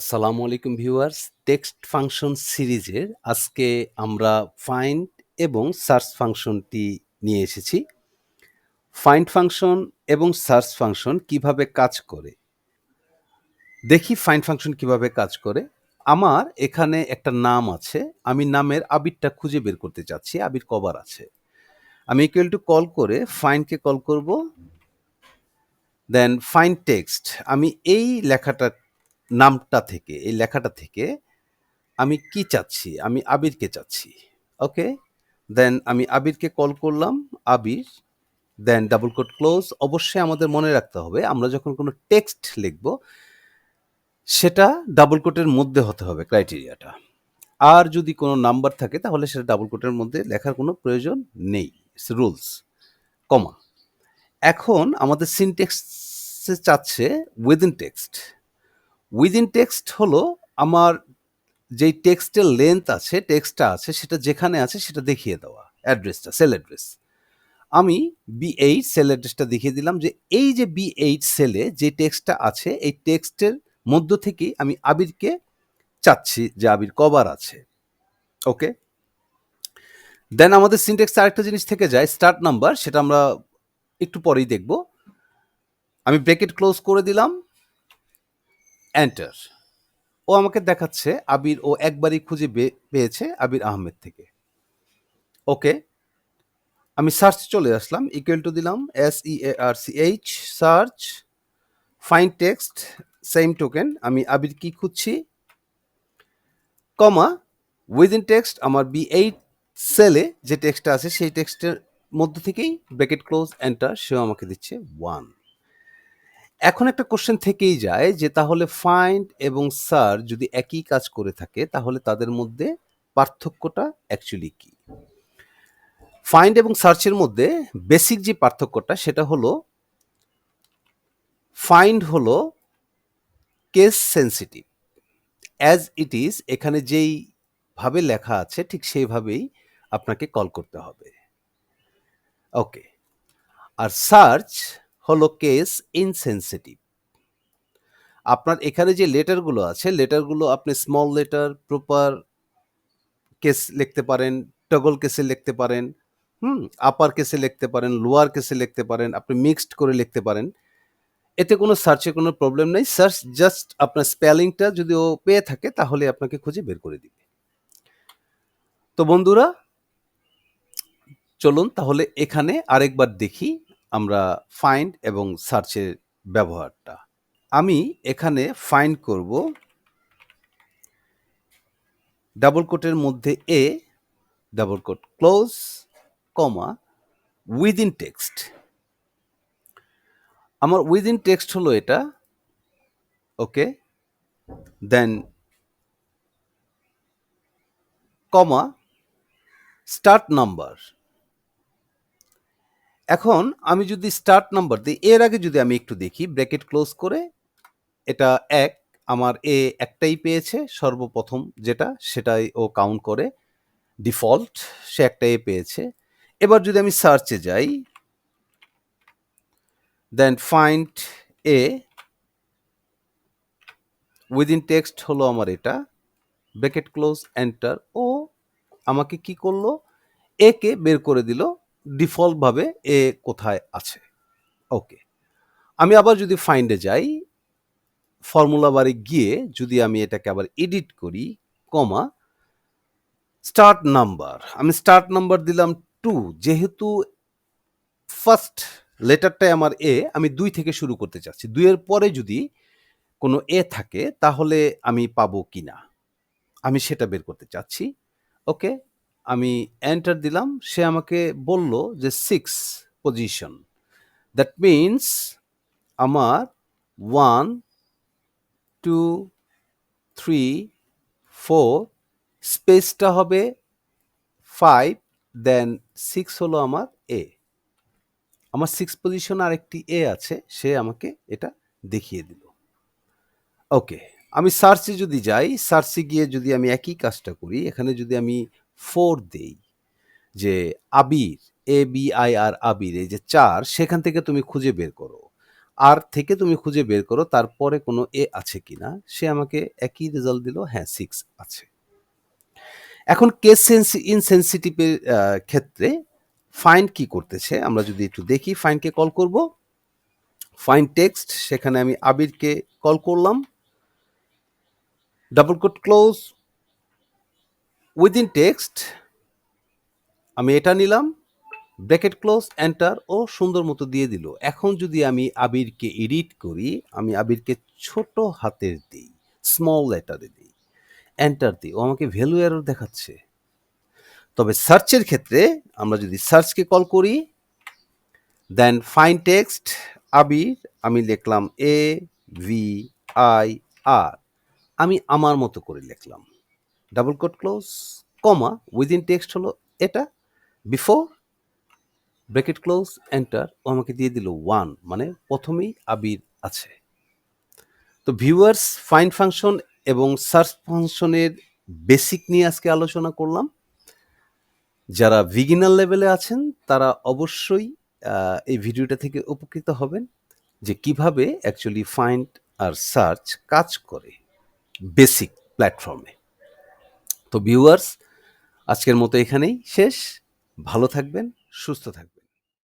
আসসালামু আলাইকুম viewers. Text function সিরিজের আজকে আমরা ফাইন্ড এবং সার্চ ফাংশনটি নিয়ে এসেছি। ফাইন্ড ফাংশন এবং সার্চ ফাংশন কিভাবে কাজ করে? দেখি ফাইন্ড ফাংশন কিভাবে কাজ করে। আমার এখানে একটা নাম আছে। আমি নামের আবিরটা খুঁজে বের করতে চাচ্ছি। আবির কবার আছে? আমি ইকুয়াল টু কল করে ফাইন্ডকে কল করব। Then find text. আমি এই লেখাটা থেকে আমি কি চাচ্ছি? আমি আবিরকে চাচ্ছি। ওকে? দেন আমি আবিরকে কল করলাম, আবির, দেন ডাবল কোট ক্লোজ। অবশ্যই আমাদের মনে রাখতে হবে আমরা যখন কোনো টেক্সট লিখব, সেটা ডাবল কোটের মধ্যে হতে হবে ক্রাইটেরিয়াটা। আর যদি কোনো নাম্বার থাকে তাহলে সেটা ডাবল কোটের মধ্যে লেখার কোনো প্রয়োজন নেই। ইটস রুলস, কমা। এখন আমাদের সিনট্যাক্সে চাচ্ছে উইদিন টেক্সট। উইদিন টেক্সট হলো আমার যেই টেক্সটের লেন্থ আছে, টেক্সটটা আছে, সেটা যেখানে আছে সেটা দেখিয়ে দেওয়া। অ্যাড্রেসটা, সেল অ্যাড্রেস। আমি B8 সেল অ্যাড্রেসটা দেখিয়ে দিলাম যে এই যে B8 সেলে যে টেক্সটটা আছে, এই টেক্সটের মধ্য থেকেই আমি আবিরকে চাচ্ছি যে আবির কবার আছে। ওকে? দেন আমাদের সিনট্যাক্সে আরেকটা জিনিস থেকে যায়, স্টার্ট নাম্বার। সেটা আমরা একটু পরেই দেখব। আমি ব্র্যাকেট ক্লোজ করে দিলাম, এন্টার। ও আমাকে দেখাচ্ছে আবির ও একবারই খুঁজে পেয়েছে আবির আহমেদ থেকে। ওকে? আমি সার্চ চলে আসলাম, ইকুয়াল টু দিলাম SEARCH, search, find text, same token. আমি আবির কি খুঁজছি, কমা, উইদিন টেক্সট আমার B8 সেলে যে টেক্সটটা আছে সেই টেক্সটের মধ্য থেকেই ব্র্যাকেট ক্লোজ, এন্টার। সেও আমাকে দিচ্ছে 1। এখন একটা কোশ্চেন থেকেই যায় যে তাহলে ফাইন্ড এবং সার্চ যদি একই কাজ করে থাকে তাহলে তাদের মধ্যে পার্থক্যটা অ্যাকচুয়ালি কি? ফাইন্ড এবং সার্চের মধ্যে বেসিক যে পার্থক্যটা সেটা হলো, ফাইন্ড হলো case sensitive. As it is এখানে যেই ভাবে লেখা আছে ঠিক সেইভাবেই আপনাকে কল করতে হবে। ওকে? আর সার্চ হলো কেস ইনসেনসিটিভ। আপনার এখানে যে লেটারগুলো আছে, লেটারগুলো আপনি স্মল লেটার, প্রপার কেস লিখতে পারেন, টগল কেসে লিখতে পারেন, আপার কেসে লিখতে পারেন, লোয়ার কেসে লিখতে পারেন, আপনি মিক্সড করে লিখতে পারেন। এতে কোনো সার্চে কোনো প্রবলেম নেই। সার্চ জাস্ট আপনার স্পেলিংটা যদি ও পেয়ে থাকে তাহলে আপনাকে খুঁজে বের করে দিবে। তো বন্ধুরা, চলুন তাহলে এখানে আরেকবার দেখি আমরা ফাইন্ড এবং সার্চের ব্যবহারটা। আমি এখানে ফাইন্ড করব, ডাবল কোটের মধ্যে এ, ডাবল কোট ক্লোজ, কমা, উইদিন টেক্সট। আমার উইদিন টেক্সট হলো এটা। ওকে? দেন কমা, স্টার্ট নাম্বার। এখন আমি যদি স্টার্ট নাম্বার দিই, এর আগে যদি আমি একটু দেখি ব্র্যাকেট ক্লোজ করে, এটা 1, আমার এ একটাই পেয়েছে সর্বপ্রথম যেটা, সেটাই ও কাউন্ট করে ডিফল্ট, সে একটা এ পেয়েছে। এবার যদি আমি সার্চে যাই, then find a, within text হলো আমার এটা, ব্র্যাকেট ক্লোজ, এন্টার। ও আমাকে কি করলো, এ কে বের করে দিল ডিফল্টভাবে এ কোথায় আছে। ওকে? আমি আবার যদি ফাইন্ডে যাই, ফর্মুলা বারে গিয়ে যদি আমি এটাকে আবার এডিট করি, কমা, স্টার্ট নাম্বার। আমি স্টার্ট নাম্বার দিলাম 2, যেহেতু ফার্স্ট লেটারটাই আমার এ, আমি 2 থেকে শুরু করতে চাচ্ছি। 2 এর পরে যদি কোনো এ থাকে তাহলে আমি পাবো কিনা, আমি সেটা বের করতে চাচ্ছি। ওকে? আমি এন্টার দিলাম, সে আমাকে বলল যে 6 পজিশন। দ্যাট মিনস আমার 1, 2, 3, 4, স্পেসটা হবে 5, দেন 6 হলো আমার এ। আমার 6 পজিশন আরেকটি এ আছে, সে আমাকে এটা দেখিয়ে দিল। ওকে? আমি সার্চে যদি যাই, সার্চে গিয়ে যদি আমি একই কাজটা করি, এখানে যদি আমি 4 দেই, যে আবির, ABIR আবির, এই যে 4, সেখান থেকে তুমি খুঁজে বের করো। আর থেকে তুমি খুঁজে বের করো তারপরে কোনো এ আছে কিনা। সে আমাকে একই রেজাল্ট দিল, হ্যাঁ 6 আছে। এখন কেস ইনসেনসিটিভ এর ক্ষেত্রে ফাইন্ড কি করতেছে আমরা যদি একটু দেখি। ফাইন্ডকে কল করব, ফাইন্ড টেক্সট, সেখানে আমি আবিরকে কল করলাম, double quote close, within text আমি এটা নিলাম, ব্র্যাকেট ক্লোজ, এন্টার, ও সুন্দর মতো দিয়ে দিল। এখন যদি আমি আবিরকে এডিট করি, আমি আবিরকে ছোট হাতের দিই, স্মল লেটারে দিই, এন্টার দিই, ও আমাকে ভ্যালু এরর দেখাচ্ছে। তবে সার্চের ক্ষেত্রে আমরা যদি সার্চকে কল করি, দেন ফাইন্ড টেক্সট আবির, আমি লিখলাম AVIR, আমি আমার মতো করে লিখলাম, ডাবল কোট ক্লোজ, কমা, উইদিন টেক্সট হলো এটা, বিফোর, ব্র্যাকেট ক্লোজ, এন্টার, ও আমাকে দিয়ে দিল 1, মানে প্রথমেই আবির আছে। তো ভিউয়ার্স, ফাইন্ড ফাংশন এবং সার্চ ফাংশনের বেসিক নিয়ে আজকে আলোচনা করলাম। যারা বিগিনার লেভেলে আছেন তারা অবশ্যই এই ভিডিওটা থেকে উপকৃত হবেন যে কিভাবে অ্যাকচুয়ালি ফাইন্ড আর সার্চ কাজ করে বেসিক প্ল্যাটফর্মে। তো ভিউয়ার্স, আজকের মতো এখানেই শেষ। ভালো থাকবেন, সুস্থ থাকবেন।